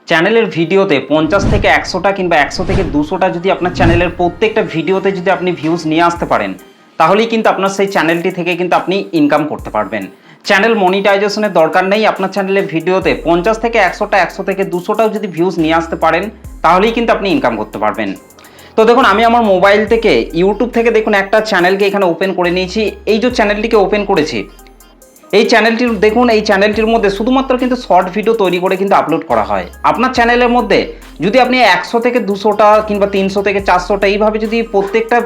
চ্যানেলের ভিডিওতে 50 থেকে 100টা কিংবা 100 থেকে 200টা যদি আপনার চ্যানেলের প্রত্যেকটা ভিডিওতে যদি আপনি ভিউজ নিয়ে আসতে পারেন, তাহলেই কিন্তু আপনার সেই চ্যানেলটি থেকে কিন্তু আপনি ইনকাম করতে পারবেন। চ্যানেল মনিটাইজেশনের দরকার নেই। আপনার চ্যানেলের ভিডিওতে 50 থেকে 100টা, 100 থেকে 200টাও যদি ভিউজ নিয়ে আসতে পারেন, তাহলেই কিন্তু আপনি ইনকাম করতে পারবেন। তো দেখুন, আমি আমার মোবাইল থেকে ইউটিউব থেকে দেখুন একটা চ্যানেলকে এখানে ওপেন করে নিয়েছি। এই যে চ্যানেলটিকে ওপেন করেছি, এই চ্যানেলটির দেখুন, এই চ্যানেলটির মধ্যে শুধুমাত্র কিন্তু শর্ট ভিডিও তৈরি করে কিন্তু আপলোড করা হয়। আপনার চ্যানেলের মধ্যে যদি আপনি 100 থেকে 200টা কিংবা 300 থেকে 400টা এইভাবে যদি প্রত্যেকটা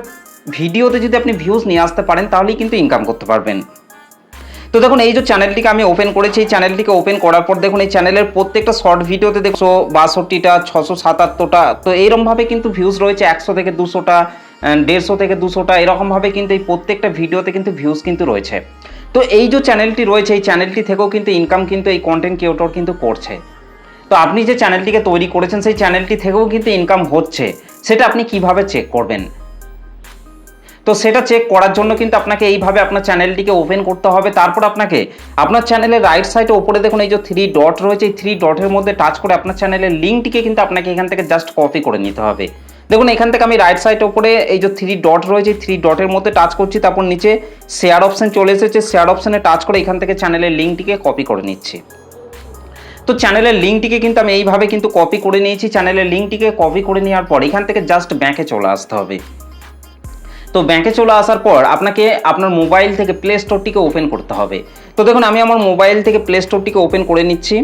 ভিডিওতে যদি আপনি ভিউজ নিয়ে আসতে পারেন, তাহলেই কিন্তু ইনকাম করতে পারবেন। তো দেখুন, এই যে চ্যানেলটিকে আমি ওপেন করেছি, এই চ্যানেলটিকে ওপেন করার পর দেখুন এই চ্যানেলের প্রত্যেকটা শর্ট ভিডিওতে 162টা, 677টা, তো এইরকমভাবে কিন্তু ভিউজ রয়েছে। 100 থেকে 200টা, 150 থেকে 200টা, এরকমভাবে কিন্তু এই প্রত্যেকটা ভিডিওতে কিন্তু ভিউজ কিন্তু রয়েছে। তো এই যে চ্যানেলটি রয়েছে, এই চ্যানেলটি থেকেও কিন্তু ইনকাম কিন্তু এই কন্টেন্ট ক্রিয়েটর কিন্তু করছে। তো আপনি যে চ্যানেলটিকে তৈরি করেছেন, সেই চ্যানেলটি থেকেও কিন্তু ইনকাম হচ্ছে, সেটা আপনি কিভাবে চেক করবেন? তো সেটা চেক করার জন্য কিন্তু আপনাকে এইভাবে আপনার চ্যানেলটিকে ওপেন করতে হবে। তারপর আপনাকে আপনার চ্যানেলের রাইট সাইডে ওপরে দেখুন এই যে 3 ডট রয়েছে, এই 3 ডটের মধ্যে টাচ করে আপনার চ্যানেলের লিঙ্কটিকে কিন্তু আপনাকে এখান থেকে জাস্ট কপি করে নিতে হবে। দেখুন, এখান থেকে আমি রাইট সাইডে ওপরে এই যে 3 ডট রয়েছে, এই 3 ডটের মধ্যে টাচ করছি, তারপর নিচে শেয়ার অপশন চলে এসেছে, শেয়ার অপশনে টাচ করে এখান থেকে চ্যানেলের লিঙ্কটিকে কপি করে নিচ্ছি। তো চ্যানেলের লিঙ্কটিকে কিন্তু আমি এইভাবে কিন্তু কপি করে নিয়েছি। চ্যানেলের লিঙ্কটিকে কপি করে নেওয়ার পর এখান থেকে জাস্ট ব্যাকে চলে আসতে হবে। তো ব্যাংকে চলে আসার পর আপনাকে আপনার মোবাইল থেকে প্লে স্টোরটিকে ওপেন করতে হবে। তো দেখুন, আমি আমার মোবাইল থেকে প্লে স্টোরটিকে ওপেন করে নিচ্ছি।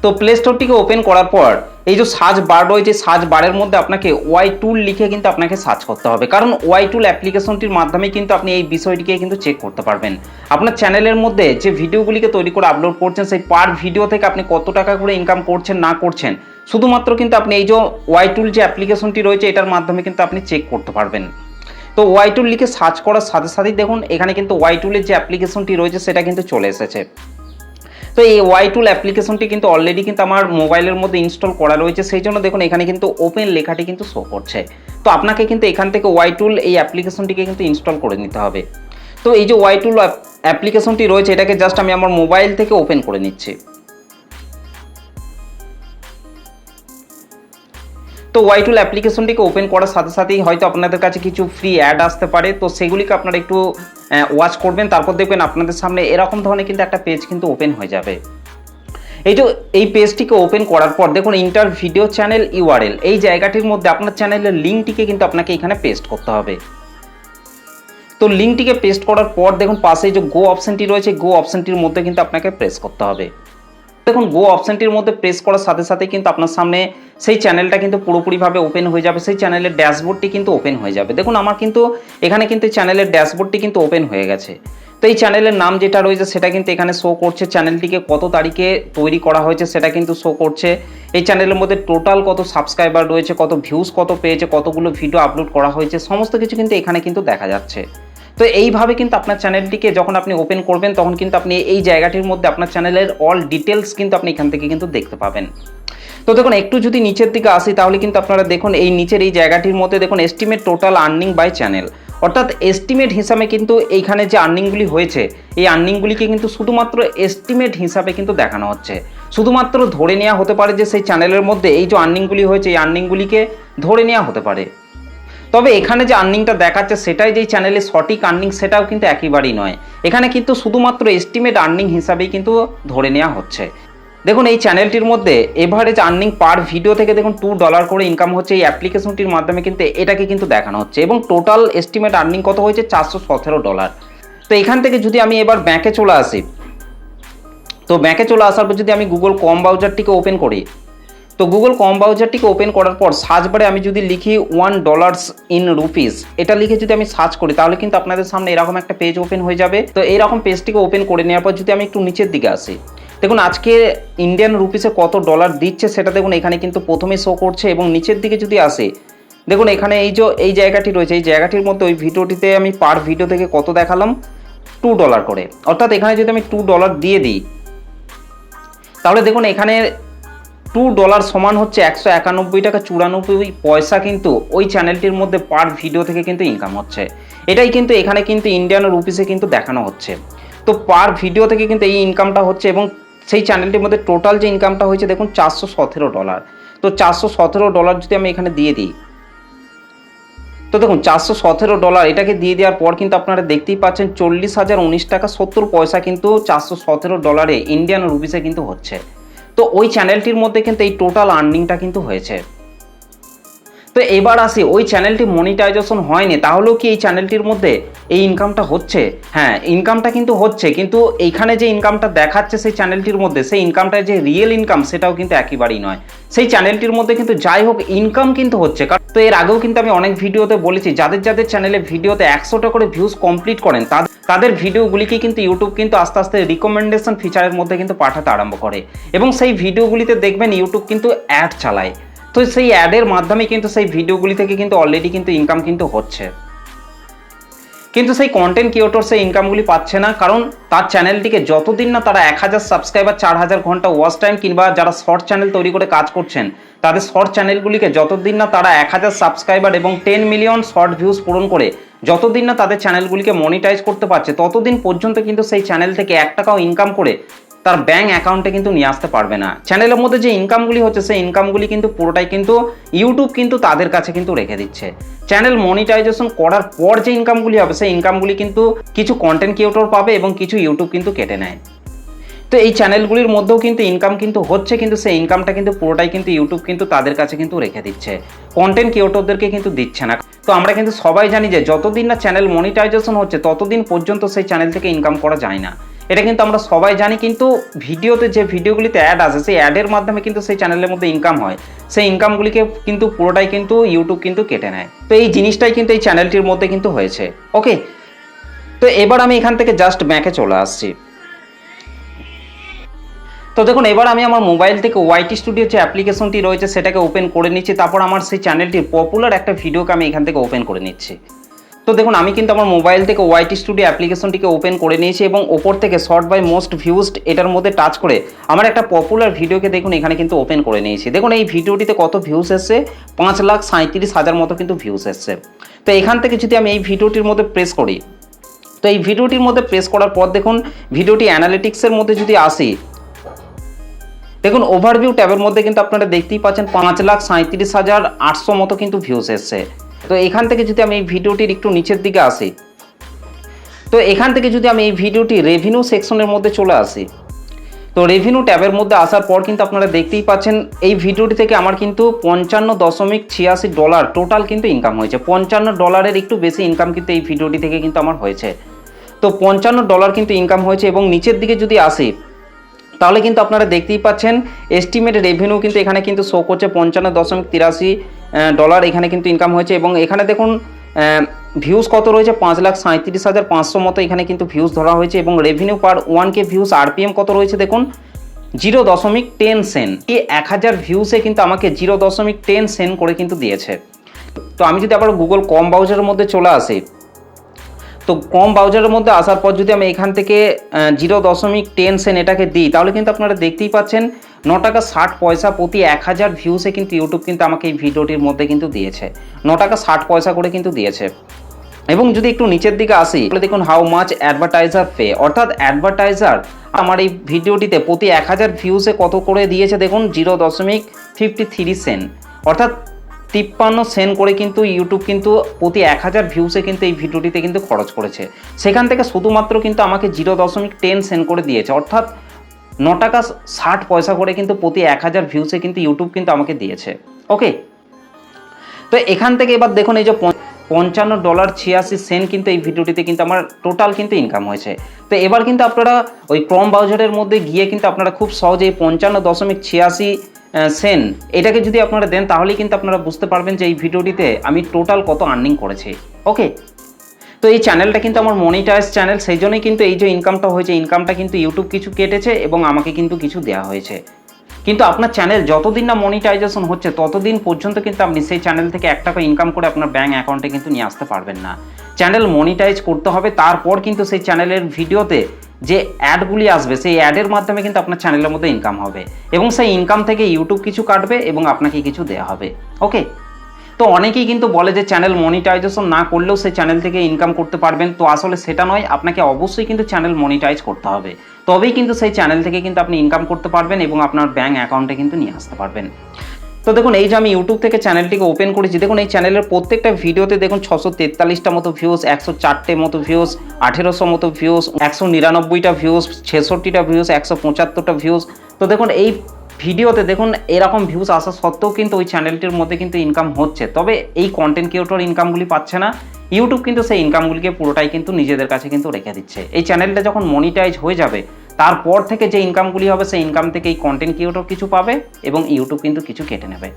তো প্লে স্টোরটিকে ওপেন করার পর এই যে সার্চ বার রয়েছে, সার্চ বারের মধ্যে আপনাকে ওয়াই টুল লিখে কিন্তু আপনাকে সার্চ করতে হবে, কারণ ওয়াই টুল অ্যাপ্লিকেশনটির মাধ্যমে কিন্তু আপনি এই বিষয়টিকে কিন্তু চেক করতে পারবেন। আপনার চ্যানেলের মধ্যে যে ভিডিওগুলিকে তৈরি করে আপলোড করছেন, সেই পার ভিডিও থেকে আপনি কত টাকা করে ইনকাম করছেন না করছেন, শুধুমাত্র কিন্তু আপনি এই যে ওয়াই টুল যে অ্যাপ্লিকেশনটি রয়েছে, এটার মাধ্যমে কিন্তু আপনি চেক করতে পারবেন। তো ওয়াই টুল লিখে সার্চ করার সাথে সাথেই দেখুন এখানে কিন্তু ওয়াই টুলের যে অ্যাপ্লিকেশনটি রয়েছে সেটা কিন্তু চলে এসেছে। তো এই ওয়াই টুল অ্যাপ্লিকেশনটি কিন্তু অলরেডি কিন্তু আমার মোবাইলের মধ্যে ইনস্টল করা রয়েছে, সেই জন্য দেখুন এখানে কিন্তু ওপেন লেখাটি কিন্তু শো করছে। তো আপনাকে কিন্তু এখান থেকে ওয়াই টুল এই অ্যাপ্লিকেশনটিকে কিন্তু ইনস্টল করে নিতে হবে। তো এই যে ওয়াই টুল অ্যাপ্লিকেশনটি রয়েছে, এটাকে জাস্ট আমি আমার মোবাইল থেকে ওপেন করে নিচ্ছি। তো ওয়াই টুল অ্যাপ্লিকেশনটিকে ওপেন করার সাথে সাথেই হয়তো আপনাদের কাছে কিছু ফ্রি অ্যাড আসতে পারে, তো সেগুলিকে আপনারা একটু ওয়াচ করবেন। তারপর দেখবেন আপনাদের সামনে এরকম ধরনের কিন্তু একটা পেজ কিন্তু ওপেন হয়ে যাবে। এই পেজটিকে ওপেন করার পর দেখুন ইন্টার ভিডিও চ্যানেল ইউআরএল, এই জায়গাটির মধ্যে আপনার চ্যানেলের লিঙ্কটিকে কিন্তু আপনাকে এখানে পেস্ট করতে হবে। তো লিঙ্কটিকে পেস্ট করার পর দেখুন পাশে যে গো অপশনটি রয়েছে, গো অপশনটির মধ্যে কিন্তু আপনাকে প্রেস করতে হবে। দেখুন গো অপশনটির মধ্যে প্রেস করার সাথে সাথে কিন্তু আপনার সামনে সেই চ্যানেলটা কিন্তু পুরোপুরিভাবে ওপেন হয়ে যাবে, সেই চ্যানেলের ড্যাশবোর্ডটি কিন্তু ওপেন হয়ে যাবে। দেখুন আমার কিন্তু এখানে কিন্তু চ্যানেলের ড্যাশবোর্ডটি কিন্তু ওপেন হয়ে গেছে। তো এই চ্যানেলের নাম যেটা রয়েছে সেটা কিন্তু এখানে শো করছে, চ্যানেলটিকে কত তারিখে তৈরি করা হয়েছে সেটা কিন্তু শো করছে, এই চ্যানেলের মধ্যে টোটাল কত সাবস্ক্রাইবার রয়েছে, কত ভিউজ কত পেয়েছে, কতগুলো ভিডিও আপলোড করা হয়েছে, সমস্ত কিছু কিন্তু এখানে কিন্তু দেখা যাচ্ছে। তো এইভাবে কিন্তু আপনার চ্যানেলটিকে যখন আপনি ওপেন করবেন, তখন কিন্তু আপনি এই জায়গাটির মধ্যে আপনার চ্যানেলের অল ডিটেলস কিন্তু আপনি এখান থেকে কিন্তু দেখতে পাবেন। তো দেখুন একটু যদি নিচের দিকে আসি, তাহলে কিন্তু আপনারা দেখুন এই নিচের এই জায়গাটির মধ্যে দেখুন estimate total earning by channel, অর্থাৎ এস্টিমেট হিসাবে কিন্তু এইখানে যে আর্নিংগুলি হয়েছে, এই আর্নিংগুলিকে কিন্তু শুধুমাত্র এস্টিমেট হিসাবে কিন্তু দেখানো হচ্ছে। শুধুমাত্র ধরে নেওয়া হতে পারে যে সেই চ্যানেলের মধ্যে এই যে আর্নিংগুলি হয়েছে, এই আর্নিংগুলিকে ধরে নেওয়া হতে পারে। তবে এখানে যে আর্নিংটা দেখাচ্ছে সেটাই যেই চ্যানেলের সঠিক আর্নিং, সেটাও কিন্তু একেবারেই নয়। এখানে কিন্তু শুধুমাত্র এস্টিমেট আর্নিং হিসাবেই কিন্তু ধরে নেওয়া হচ্ছে। দেখুন এই চ্যানেলটির মধ্যে এভারেজ আর্নিং পার ভিডিও থেকে দেখুন $2 করে ইনকাম হচ্ছে, এই অ্যাপ্লিকেশনটির মাধ্যমে কিন্তু এটাকে কিন্তু দেখানো হচ্ছে, এবং টোটাল এস্টিমেট আর্নিং কত হয়েছে $417। তো এখান থেকে যদি আমি এবার ব্যাকে চলে আসি, তো ব্যাকে চলে আসার পর যদি আমি গুগল ক্রোম ব্রাউজারটিকে ওপেন করি, তো গুগল ক্রোম ব্রাউজারটিকে ওপেন করার পর সার্চ বারে আমি যদি লিখি $1 ইন রুপিস, এটা লিখে যদি আমি সার্চ করি, তাহলে কিন্তু আপনাদের সামনে এরকম একটা পেজ ওপেন হয়ে যাবে। তো এইরকম পেজটিকে ওপেন করে নেওয়ার পর যদি আমি একটু নিচের দিকে আসি, দেখুন আজকে ইন্ডিয়ান রুপিসে কত ডলার দিচ্ছে সেটা দেখুন এখানে কিন্তু প্রথমে শো করছে, এবং নিচের দিকে যদি আসে দেখুন এখানে এই জায়গাটি রয়েছে, এই জায়গাটির মধ্যে ওই ভিডিওটিতে আমি পার ভিডিও থেকে কত দেখালাম, $2 করে। অর্থাৎ এখানে যদি আমি $2 দিয়ে দিই, তাহলে দেখুন এখানে $2 সমান হচ্ছে 191 টাকা 94 পয়সা কিন্তু ওই চ্যানেলটির মধ্যে পার ভিডিও থেকে কিন্তু ইনকাম হচ্ছে। এটাই কিন্তু এখানে কিন্তু ইন্ডিয়ান রুপিসে কিন্তু দেখানো হচ্ছে। তো পার ভিডিও থেকে কিন্তু এই ইনকামটা হচ্ছে, এবং সেই চ্যানেলটির মধ্যে টোটাল যে ইনকামটা হয়েছে দেখুন $417। তো $417 যদি আমি এখানে দিয়ে দিই, তো দেখুন $417 এটাকে দিয়ে দেওয়ার পর কিন্তু আপনারা দেখতেই পাচ্ছেন 40,019.70 কিন্তু $417 ইন্ডিয়ান রুপিসে কিন্তু হচ্ছে। তো ওই চ্যানেলটির মধ্যে কিন্তু এই টোটাল আর্নিংটা কিন্তু হয়েছে। তো এবার আসি, ওই চ্যানেলটি মনিটাইজেশন হয়নি, তাহলেও কি এই চ্যানেলটির মধ্যে এই ইনকামটা হচ্ছে? হ্যাঁ, ইনকামটা কিন্তু হচ্ছে, কিন্তু এইখানে যে ইনকামটা দেখাচ্ছে সেই চ্যানেলটির মধ্যে, সেই ইনকামটা যে রিয়েল ইনকাম সেটাও কিন্তু একেবারেই নয়। সেই চ্যানেলটির মধ্যে কিন্তু যাই হোক ইনকাম কিন্তু হচ্ছে। কারণ তো এর আগেও কিন্তু আমি অনেক ভিডিওতে বলেছি, যাদের যাদের চ্যানেলে ভিডিওতে 100টা করে ভিউজ কমপ্লিট করেন তাদের ভিডিওগুলিকে কিন্তু ইউটিউব কিন্তু আস্তে আস্তে রিকমেন্ডেশন ফিচারের মধ্যে কিন্তু পাঠাতে আরম্ভ করে, এবং সেই ভিডিওগুলিতে দেখবেন ইউটিউব কিন্তু অ্যাড চালায়। তো সেই অ্যাডের মাধ্যমে কিন্তু সেই ভিডিওগুলি থেকে কিন্তু অলরেডি কিন্তু ইনকাম কিন্তু হচ্ছে, কিন্তু সেই কন্টেন্ট ক্রিয়েটর সেই ইনকামগুলি পাচ্ছে না। কারণ তার চ্যানেলটিকে যতদিন না তারা 1000 সাবস্ক্রাইবার, 4000 ঘন্টা ওয়াচ টাইম, কিংবা যারা শর্ট চ্যানেল তৈরি করে কাজ করছেন তাদের শর্ট চ্যানেলগুলিকে যতদিন না তারা 1000 সাবস্ক্রাইবার এবং 10 মিলিয়ন শর্ট ভিউজ পূরণ করে যতদিন না তাদের চ্যানেলগুলিকে মনিটাইজ করতে পারছে, ততদিন পর্যন্ত কিন্তু সেই চ্যানেল থেকে 1 টাকাও ইনকাম করে তার ব্যাঙ্ক অ্যাকাউন্টে কিন্তু নিয়ে আসতে পারবে না। চ্যানেলের মধ্যে যে ইনকামগুলি হচ্ছে সেই ইনকামগুলি কিন্তু পুরোটাই কিন্তু ইউটিউব কিন্তু তাদের কাছে কিন্তু রেখে দিচ্ছে। চ্যানেল মনিটাইজেশন করার পর যে ইনকামগুলি হবে সেই ইনকামগুলি কিন্তু কিছু কন্টেন্ট ক্রিয়েটর পাবে এবং কিছু ইউটিউব কিন্তু কেটে নেয়। তো এই চ্যানেলগুলির মধ্যেও কিন্তু ইনকাম কিন্তু হচ্ছে, কিন্তু সেই ইনকামটা কিন্তু পুরোটাই কিন্তু ইউটিউব কিন্তু তাদের কাছে কিন্তু রেখে দিচ্ছে, কন্টেন্ট ক্রিয়েটরদেরকে কিন্তু দিচ্ছে না। তো আমরা কিন্তু সবাই জানি যে যতদিন না চ্যানেল মনিটাইজেশন হচ্ছে ততদিন পর্যন্ত সেই চ্যানেল থেকে ইনকাম করা যায় না, এটা কিন্তু আমরা সবাই জানি। কিন্তু ভিডিওতে যে ভিডিওগুলিতে অ্যাড আসে সেই অ্যাডের মাধ্যমে কিন্তু সেই চ্যানেলের মধ্যে ইনকাম হয়, সেই ইনকামগুলিকে কিন্তু পুরোটাই কিন্তু ইউটিউব কিন্তু কেটে নেয়। তো এই জিনিসটাই কিন্তু এই চ্যানেলটির মধ্যে কিন্তু হয়েছে। ওকে, তো এবার আমি এখান থেকে জাস্ট ব্যাকে চলে আসছি। তো দেখুন এবার আমি আমার মোবাইল থেকে ওয়াইটি স্টুডিও যে অ্যাপ্লিকেশনটি রয়েছে সেটাকে ওপেন করে নিচ্ছি, তারপর আমার সেই চ্যানেলটির পপুলার একটা ভিডিওকে আমি এখান থেকে ওপেন করে নিচ্ছি। তো দেখুন আমি কিন্তু আমার মোবাইল থেকে ওয়াইটি স্টুডিও অ্যাপ্লিকেশনটিকে ওপেন করে নিয়েছি এবং ওপর থেকে শর্ট বাই মোস্ট ভিউজড এটার মধ্যে টাচ করে আমার একটা পপুলার ভিডিওকে দেখুন এখানে কিন্তু ওপেন করে নিয়েছি। দেখুন এই ভিডিওটিতে কত ভিউজ এসছে, 5,37,000 মতো কিন্তু ভিউজ এসছে। তো এখান থেকে যদি আমি এই ভিডিওটির মধ্যে প্রেস করি, তো এই ভিডিওটির মধ্যে প্রেস করার পর দেখুন ভিডিওটি অ্যানালিটিক্সের মধ্যে যদি আসি, দেখুন ওভারভিউ ট্যাবের মধ্যে কিন্তু আপনারা দেখতেই পাচ্ছেন 5,37,800 মতো কিন্তু ভিউজ এসছে। তো এখান থেকে যদি আমি এই ভিডিওটির একটু নিচের দিকে আসি, তো এখান থেকে যদি আমি এই ভিডিওটি রেভিনিউ সেকশনের মধ্যে চলে আসি, তো রেভিনিউ ট্যাবের মধ্যে আসার পর কিন্তু আপনারা দেখতেই পাচ্ছেন এই ভিডিওটি থেকে আমার কিন্তু $55.86 টোটাল কিন্তু ইনকাম হয়েছে। $55 একটু বেশি ইনকাম কিন্তু এই ভিডিওটি থেকে কিন্তু আমার হয়েছে। তো $55 কিন্তু ইনকাম হয়েছে, এবং নিচের দিকে যদি আসি তাহলে কিন্তু আপনারা দেখতেই পাচ্ছেন এস্টিমেট রেভিনিউ কিন্তু এখানে কিন্তু শো করছে $55.83 এখানে কিন্তু ইনকাম হয়েছে, এবং এখানে দেখুন ভিউজ কত রয়েছে 5,37,500 মতো এখানে কিন্তু ভিউজ ধরা হয়েছে, এবং রেভিনিউ পার 1K ভিউজ আরপিএম কত রয়েছে দেখুন 0.10 সেন্ট। এই 1000 ভিউসে কিন্তু আমাকে 0.10 সেন্ট করে কিন্তু দিয়েছে। তো আমি যদি আবার গুগল কম ব্রাউজারের মধ্যে চলে আসি, তো কম ব্রাউজারের মধ্যে আসার পর যদি আমি এখান থেকে 0.10 সেন্ট এটাকে দিই, তাহলে কিন্তু আপনারা দেখতেই পাচ্ছেন 9 টাকা 60 পয়সা প্রতি 1000 ভিউসে কিন্তু ইউটিউব কিন্তু আমাকে এই ভিডিওটির মধ্যে কিন্তু দিয়েছে, 9 টাকা 60 পয়সা করে কিন্তু দিয়েছে। এবং যদি একটু নিচের দিকে আসি তাহলে দেখুন হাউ মাচ অ্যাডভার্টাইজার পে, অর্থাৎ অ্যাডভার্টাইজার আমার এই ভিডিওটিতে প্রতি 1000 ভিউসে কত করে দিয়েছে দেখুন 0.53 সেন্ট, অর্থাৎ 53 সেন্ট করে কিন্তু ইউটিউব কিন্তু প্রতি 1000 ভিউসে কিন্তু এই ভিডিওটিতে কিন্তু খরচ করেছে। সেখান থেকে শুধুমাত্র কিন্তু আমাকে 0.10 সেন্ট করে দিয়েছে, অর্থাৎ 9 টাকা 60 পয়সা করে কিন্তু প্রতি 1000 ভিউসে কিন্তু ইউটিউব কিন্তু আমাকে দিয়েছে। ওকে, তো এখান থেকে এবার দেখুন এই যে $55.86 কিন্তু এই ভিডিওটিতে কিন্তু আমার টোটাল কিন্তু ইনকাম হয়েছে। তো এবার কিন্তু আপনারা ওই ক্রোম ব্রাউজারের মধ্যে গিয়ে কিন্তু আপনারা খুব সহজেই 55.86 সেন্ট এটাকে যদি আপনারা দেন তাহলেই কিন্তু আপনারা বুঝতে পারবেন যে এই ভিডিওটিতে আমি টোটাল কত আর্নিং করেছি। ওকে, তো এই চ্যানেলটা কিন্তু আমার মনিটাইজ চ্যানেল, সেই জন্যই কিন্তু এই যে ইনকামটা হয়েছে ইনকামটা কিন্তু ইউটিউব কিছু কেটেছে এবং আমাকে কিন্তু কিছু দেওয়া হয়েছে। কিন্তু আপনার চ্যানেল যতদিন না মনিটাইজেশন হচ্ছে ততদিন পর্যন্ত কিন্তু আপনি সেই চ্যানেল থেকে 1 টাকা ইনকাম করে আপনার ব্যাঙ্ক অ্যাকাউন্টে কিন্তু নিয়ে আসতে পারবেন না। চ্যানেল মনিটাইজ করতে হবে, তারপর কিন্তু সেই চ্যানেলের ভিডিওতে যে অ্যাডগুলি আসবে সেই অ্যাডের মাধ্যমে কিন্তু আপনার চ্যানেলের মধ্যে ইনকাম হবে, এবং সেই ইনকাম থেকে ইউটিউব কিছু কাটবে এবং আপনাকে কিছু দেওয়া হবে। ওকে, তো অনেকেই কিন্তু বলে যে চ্যানেল মনিটাইজেশন না করলেও সেই চ্যানেল থেকে ইনকাম করতে পারবেন, তো আসলে সেটা নয়, আপনাকে অবশ্যই কিন্তু চ্যানেল মনিটাইজ করতে হবে। তো তবেই কিন্তু সেই চ্যানেল থেকে কিন্তু আপনি ইনকাম করতে পারবেন এবং আপনার ব্যাঙ্ক অ্যাকাউন্টে কিন্তু নিয়ে আসতে পারবেন। তো দেখুন এই যে আমি ইউটিউব থেকে চ্যানেলটিকে ওপেন করেছি, দেখুন এই চ্যানেলের প্রত্যেকটা ভিডিওতে দেখুন 643টা মতো ভিউজ, 104টে মতো ভিউজ, 1800 মতো ভিউজ, 199টা ভিউজ, 66টা ভিউজ, 175টা ভিউজ। তো দেখুন এই ভিডিওতে দেখুন এরকম ভিউজ আসা সত্ত্বেও কিন্তু ওই চ্যানেলটির মধ্যে কিন্তু ইনকাম হচ্ছে, তবে এই কন্টেন্ট ক্রিয়েটর ইনকামগুলি পাচ্ছে না। ইউটিউব কিন্তু সেই ইনকামগুলিকে পুরোটাই কিন্তু নিজেদের কাছে কিন্তু রেখে দিচ্ছে। এই চ্যানেলটা যখন মনিটাইজ হয়ে যাবে তারপর থেকে যে ইনকামগুলি হবে সেই ইনকাম থেকে এই কন্টেন্ট ক্রিয়েটর কিছু পাবে এবং ইউটিউব কিন্তু কিছু কেটে নেবে।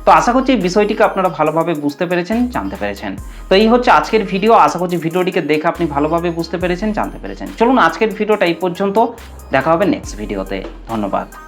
তো আশা করছি এই বিষয়টিকে আপনারা ভালোভাবে বুঝতে পেরেছেন, জানতে পেরেছেন। তো এই হচ্ছে আজকের ভিডিও। আশা করছি ভিডিওটিকে দেখে আপনি ভালোভাবে বুঝতে পেরেছেন, জানতে পেরেছেন। চলুন আজকের ভিডিওটা এই পর্যন্ত, দেখা হবে নেক্সট ভিডিওতে। ধন্যবাদ।